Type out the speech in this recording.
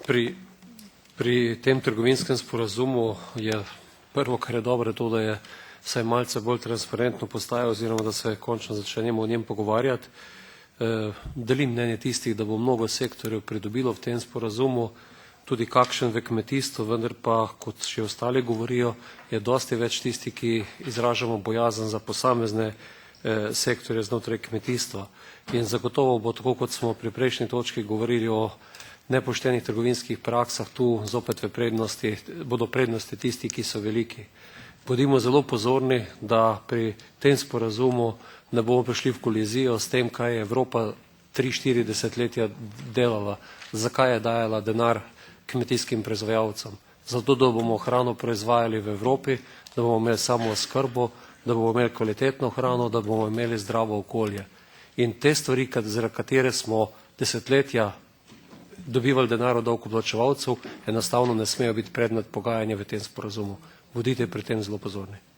Pri tem trgovinskem sporazumu je prvo, kar je dobro, to, da je vsaj malce bolj transparentno postaja oziroma da se končno začnemo o njem pogovarjati. Delim mnenje tistih, da bo mnogo sektorjev pridobilo v tem sporazumu, tudi kakšen v kmetijstvu, vendar pa, kot še ostali govorijo, je dosti več tistih, ki izražamo bojazen za posamezne sektorje znotraj kmetijstva. In zagotovo bo tako, kot smo pri prejšnji točki govorili o nepoštenih trgovinskih praksah, tu zopet bodo prednosti tisti, ki so veliki. Bodimo zelo pozorni, da pri tem sporazumu ne bomo prišli v kolizijo s tem, kaj je Evropa 3-4 desetletja delala, zakaj je dajala denar kmetijskim proizvajalcem. Zato, da bomo hrano proizvajali v Evropi, da bomo imeli samo oskrbo, da bomo imeli kvalitetno hrano, da bomo imeli zdravo okolje. In te stvari, zaradi katere smo desetletja dobivali denar od davkoplačevalcev, enostavno ne smejo biti predmet pogajanja v tem sporazumu. Bodite pri tem zelo pozorni.